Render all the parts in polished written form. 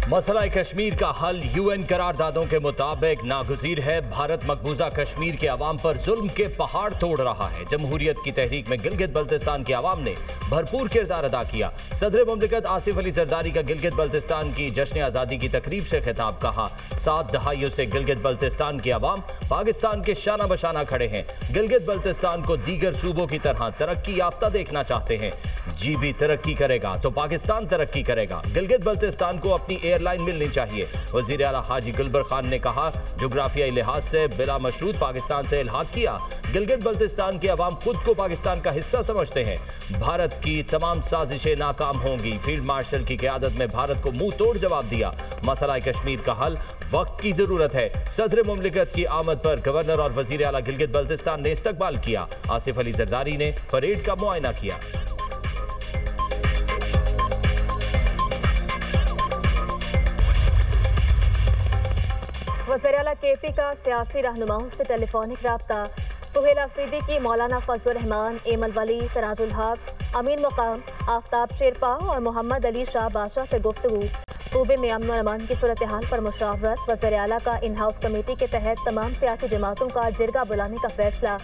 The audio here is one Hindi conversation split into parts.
मसला कश्मीर का हल यूएन करारदादों के मुताबिक नागुज़ीर है। भारत मकबूजा कश्मीर के अवाम पर जुल्म के पहाड़ तोड़ रहा है। जमहूरियत की तहरीक में गिलगित बल्तिस्तान के अवाम ने भरपूर किरदार अदा किया। सदर मुमलिकत आसिफ अली जरदारी का गिलगित बल्तिस्तान की जश्न आज़ादी की तकरीब से खिताब। कहा 7 दहाइयों से गिलगित बल्तिस्तान के अवाम पाकिस्तान के शाना बशाना खड़े हैं। गिलगित बल्तिस्तान को दीगर सूबों की तरह तरक्की याफ्ता देखना चाहते हैं। जीबी तरक्की करेगा तो पाकिस्तान तरक्की करेगा। गिलगित बल्तिस्तान को अपनी एयरलाइन मिलनी चाहिए। वज़ीर आला हाजी गुलबर खान ने कहा, जोग्राफियाई लिहाज से बिला मशरूत पाकिस्तान से इल्हाक किया। गिलगित बल्तिस्तान के अवाम खुद को पाकिस्तान का हिस्सा समझते हैं। भारत की तमाम साजिशें नाकाम होंगी। फील्ड मार्शल की क़यादत में भारत को मुंह तोड़ जवाब दिया। मसला कश्मीर का हल वक्त की जरूरत है। सदर मुमलिकत की आमद पर गवर्नर और वज़ीर आला गिलगित बल्तिस्तान ने इस्तकबाल किया। आसिफ अली जरदारी ने परेड का मुआयना किया। वज़ीर आला केपी का सियासी रहनुमाओं से टेलीफोनिक रब्ता। सुहेल अफरीदी की मौलाना फजलुर रहमान, एमल वली, सराजुल हक, अमीन मुकाम, आफ्ताब शेरपा और मोहम्मद अली शाह बादशाह से गुफ्तगू। सूबे में अमन और अमान की सूरत हाल पर मुशावरत। वज़ीर आला का इन हाउस कमेटी के तहत तमाम सियासी जमातों का जिरगा बुलाने का फैसला।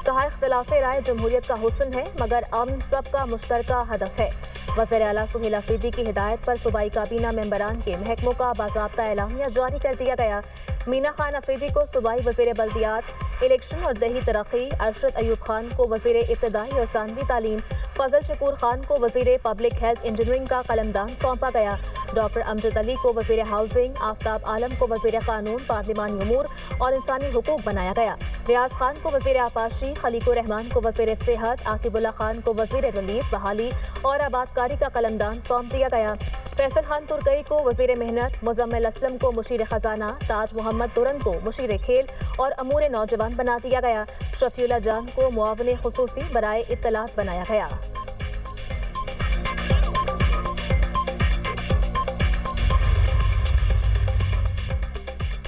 कहा, इख्तिलाफ राय जमहूरियत का हुस्न है मगर अमन सबका मुश्तरका हदफ है। वज़ीर आला सुहेल अफरीदी की हिदायत पर सूबाई काबीना मेंबरान के महकमों का बाज़ाब्ता एलामिया जारी कर दिया गया। मीना खान अफरीदी को सूबाई वज़ीर बल्दियात, इलेक्शन और दही तरक्की, अरशद अयूब खान को वज़ीर इब्तदाई और सानवी तालीम, फजल शकूर खान को वज़ीर पब्लिक हेल्थ इंजीनियरिंग का कलमदान सौंपा गया। डॉक्टर अमजद अली को वज़ीर हाउसिंग, आफ्ताब आलम को वज़ीर कानून, पार्लिमानी उमूर और इंसानी हुकूक बनाया गया। रियाज खान को वज़ीर आपाशी, खलीकुर रहमान को वज़ीर सेहत, आकिबुल्ला खान को वज़ीर रिलीफ, बहाली और आबादकारी का कलमदान सौंप दिया गया। फैसल खान तुर्कई को वज़ीर मेहनत, मुजम्मिल असलम को मुशीर खजाना, ताज मोहम्मद तुरन को मुशीर खेल और अमूर नौजवान बना दिया गया। शफीउल्लाह जान को मुआविन खुसूसी बराए इत्तलात बनाया गया।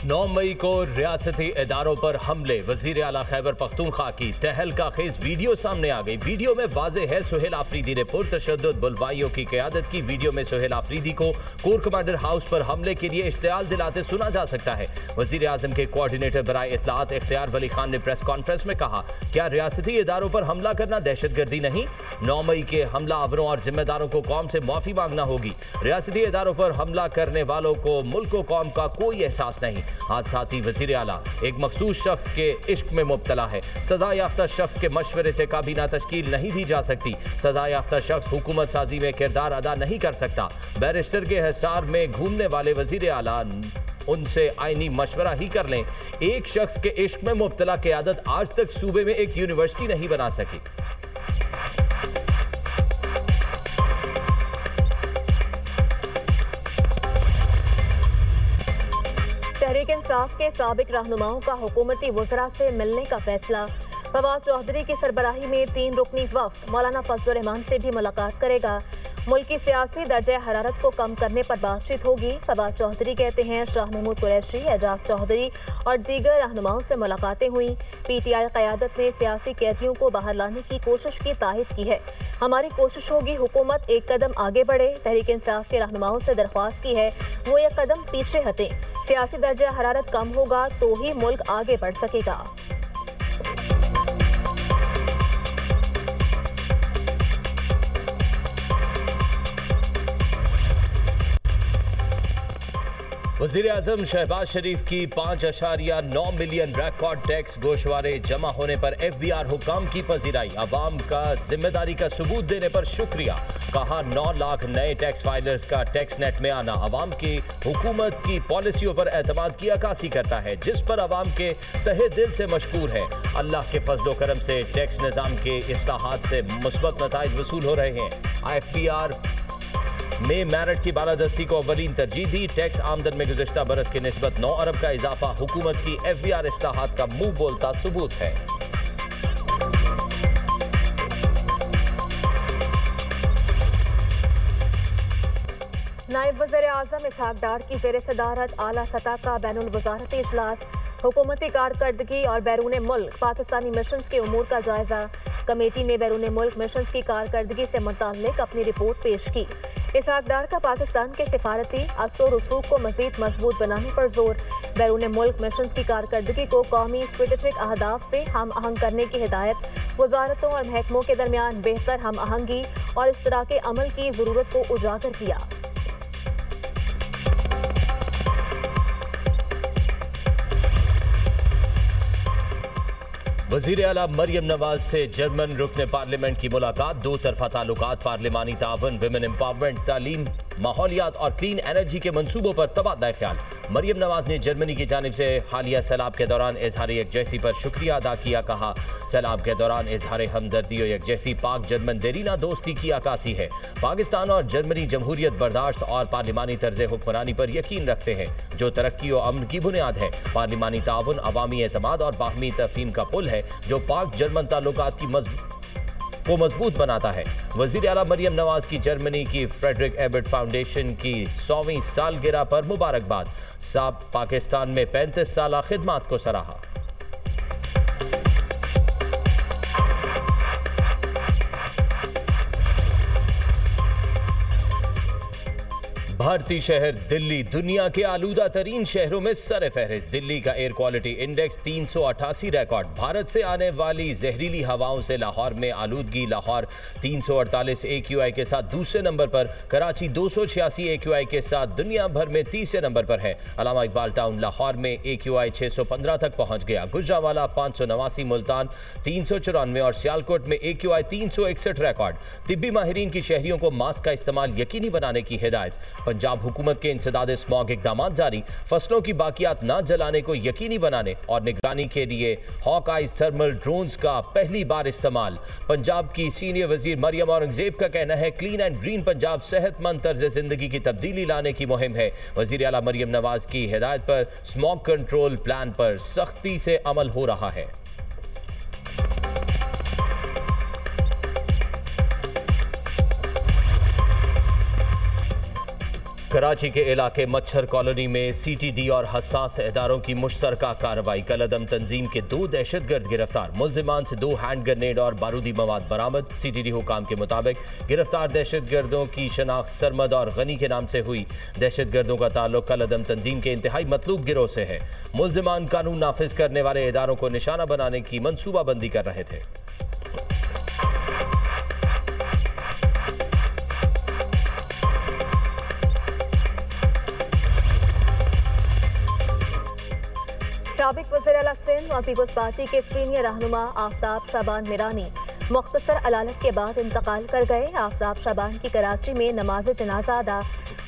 9 मई को रियासती इदारों पर हमले। वज़ीर आला खैबर पख्तूनख्वा की तहलका खेज वीडियो सामने आ गई। वीडियो में वाज़ेह है सुहेल आफरीदी ने पुरतशद्दुद बुलवाइयों की क़यादत की। वीडियो में सुहेल आफरीदी को कोर कमांडर हाउस पर हमले के लिए इश्तियाल दिलाते सुना जा सकता है। वज़ीर आज़म के कोऑर्डिनेटर बराए इत्तलात इख्तियार वली खान ने प्रेस कॉन्फ्रेंस में कहा, क्या रियासती इदारों पर हमला करना दहशतगर्दी नहीं? 9 मई के हमलावरों और जिम्मेदारों को कौम से माफ़ी मांगना होगी। रियासती इदारों पर हमला करने वालों को मुल्क व कौम का कोई एहसास नहीं। आज साथी वज़ीर आला एक मखसूस शख्स के इश्क में मुब्तला है। सजा याफ्ता शख्स के मशवरे से काबीना तश्कील नहीं दी जा सकती। सजा याफ्ता शख्स हुकूमत साजी में किरदार अदा नहीं कर सकता। बैरिस्टर के हिसार में घूमने वाले वज़ीर आला उनसे आईनी मशवरा ही कर लें। एक शख्स के इश्क में मुब्तला क़यादत आज तक सूबे में एक यूनिवर्सिटी नहीं बना सकी। तहरीक इंसाफ के साबिक रहनुमाओं का हुकूमती वज़रा से मिलने का फैसला। फवाद चौधरी की सरबराही में 3 रुकनी वफ़द मौलाना फजलुर रहमान से भी मुलाकात करेगा। मुल्क की सियासी दर्जा हरारत को कम करने पर बातचीत होगी। फवाद चौधरी कहते हैं, शाह महमूद कुरैशी, एजाज चौधरी और दीगर रहनुमाओं से मुलाकातें हुई। PTI क़यादत ने सियासी कैदियों को बाहर लाने की कोशिश की तायद की है। हमारी कोशिश होगी हुकूमत एक कदम आगे बढ़े। तहरीक इंसाफ के रहनुमाओं से दरख्वास्त की है वो एक कदम पीछे हटें। सियासी दर्जा हरारत कम होगा तो ही मुल्क आगे बढ़ सकेगा। वज़ीर आज़म शहबाज शरीफ की 5.9 मिलियन रिकॉर्ड टैक्स गोशवारे जमा होने पर FBR हुकाम की पजीराई। अवाम का जिम्मेदारी का सबूत देने पर शुक्रिया। कहा, 9 लाख नए टैक्स फाइलर्स का टैक्स नेट में आना अवाम की हुकूमत की पॉलिसियों पर एतमाद की अक्कासी करता है, जिस पर अवाम के तहे दिल से मशकूर है। अल्लाह के फजलो करम से टैक्स निज़ाम के इस्लाहात से मुस्बत नताइज वसूल हो रहे हैं। IFPR में मेरिट की बालादस्ती को अव्वलीन तरजीह दी। टैक्स आमदन में गुज़श्ता बरस की निस्बत 9 अरब का इजाफा हुकूमत की FBR इस्लाहात का मुंह बोलता सबूत है। नायब वज़ीर आज़म इसहाक डार की ज़ेर सदारत आला सतह का बैनुल वज़ारती इजलास। हुकूमती कारकर्दगी और बैरून मुल्क पाकिस्तानी मिशंस के उमूर का जायजा। कमेटी ने बैरून मुल्क मिशंस की कारकर्दगी से मुताल्लिक अपनी रिपोर्ट पेश की। इसहाक डार का पाकिस्तान के सिफारती असर रसूख को मजीद मजबूत बनाने पर जोर। बैरून मुल्क मिशन की कारकर्दगी को कौमी स्ट्रेटेजिक अहदाफ से हम आहंग करने की हिदायत। वजारतों और महकमों के दरमियान बेहतर हम आहंगी और इश्तराके अमल की जरूरत को उजागर किया। वज़ीर आला मरियम नवाज से जर्मन रुकने पार्लियामेंट की मुलाकात। दो तरफा ताल्लुकात, पार्लिमानी तावन, विमेन एम्पावरमेंट, तालीम, माहौलियात और क्लीन एनर्जी के मंसूबों पर तबादला ख्याल। मरियम नवाज ने जर्मनी की जानिब से हालिया सैलाब के दौरान इजहार यकजहती पर शुक्रिया अदा किया। कहा, सैलाब के दौरान इजहार हमदर्दी और यकजहती पाक जर्मन देरीना दोस्ती की अक्कासी है। पाकिस्तान और जर्मनी जमहूरियत बर्दाश्त और पार्लिमानी तर्ज हुक्मरानी पर यकीन रखते हैं, जो तरक्की और अमन की बुनियाद है। पार्लिमानी ताउन अवामी एतमाद और बाहमी तफहीम का पुल है, जो पाक जर्मन ताल्लुकात की को मजबूत बनाता है। वज़ीर आला मरियम नवाज की जर्मनी की फ्रेडरिक एबर्ट फाउंडेशन की 100वीं सालगिरह पर मुबारकबाद। साब पाकिस्तान में 35 साल खिदमत को सराहा। भारतीय शहर दिल्ली दुनिया के आलूदा तरीन शहरों में सर फहरिस्त। दिल्ली का air quality index 388 record. Bharat से आने वाली जहरीली हवाओं से लाहौर में आलूदगी। लाहौर 348 AQI के साथ दूसरे नंबर पर, कराची 286 AQI के साथ दुनिया भर में तीसरे नंबर पर है। अल्लामा इकबाल टाउन लाहौर में AQI 615 तक पहुंच गया। गुजरावाला 589, मुल्तान 394 और सियालकोट में AQI 361 रिकॉर्ड। तिब्बी माहिरीन की शहरियों को मास्क का इस्तेमाल यकीनी बनाने की हिदायत। पंजाब हुकूमत के इंसदाद स्मॉग इकदाम जारी। फसलों की बाकियात न जलाने को यकीनी बनाने और निगरानी के लिए हॉक आइज थर्मल ड्रोन्स का पहली बार इस्तेमाल। पंजाब की सीनियर वजीर मरियम औरंगजेब का कहना है, क्लीन एंड ग्रीन पंजाब सेहतमंद तर्ज जिंदगी की तब्दीली लाने की मुहिम है। वजीर आला मरियम नवाज की हिदायत पर स्मॉग कंट्रोल प्लान पर सख्ती से अमल हो रहा है। कराची के इलाके मच्छर कॉलोनी में CTD और हसास इदारों की मुश्तरका कार्रवाई। कलअदम तंजीम के 2 दहशतगर्द गिरफ्तार। मुल्जिमान से 2 हैंड ग्रेनेड और बारूदी मवाद बरामद। CTD हुकाम के मुताबिक गिरफ्तार दहशतगर्दों की शनाख्त सरमद और गनी के नाम से हुई। दहशतगर्दों का ताल्लुक कलअदम तंजीम के इंतहाई मतलूब गिरोह से है। मुल्जिमान कानून नाफिज करने वाले इदारों को निशाना बनाने की मनसूबाबंदी कर रहे थे। साबिक वज़ीर आला सिंध और पीपल्स पार्टी के सीनियर रहनुमा आफ्ताब शाबान मीरानी मुख्तसर अलालत के बाद इंतकाल कर गए। आफ्ताब शाबान की कराची में नमाज जनाजा अदा।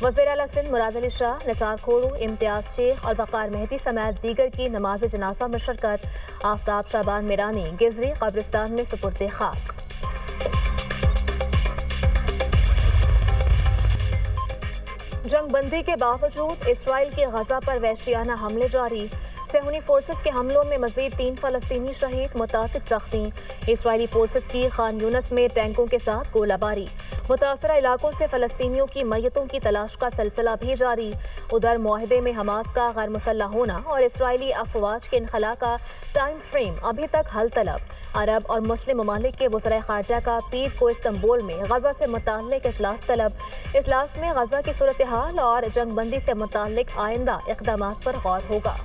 वज़ीर आला सिंध मुराद अली शाह, निसार खोड़ू, इम्तियाज शेख और वक़ार मेहदी समेत दीगर की नमाज जनाजा में शिरकत। आफ्ताब शाबान मीरानी गिजरी कब्रिस्तान में सुपुर्द खाक। जंगबंदी के बावजूद इसराइल के गजा पर वहशियाना हमले जारी। सेहूनी फोर्सेस के हमलों में मजीद 3 फलस्तीनी शहीद, मुतातिक जख्मी। इसराइली फोर्सेस की खान यूनस में टैंकों के साथ गोलाबारी। मुतासरा इलाकों से फलस्तीनियों की मैयतों की तलाश का सिलसिला भी जारी। उधर मुआहदे में हमास का गैर मुसल्लह होना और इसराइली अफवाज के इनखला का टाइम फ्रेम अभी तक हल तलब। अरब और मुस्लिम ममालिक के वज़ीर ख़ारजा का पीर को इस्तंबुल में गजा से मुताल्लिक इजलास तलब। इजलास में गजा की सूरत हाल और जंगबंदी से मुताल्लिक आइंदा इक़दामात पर गौर होगा।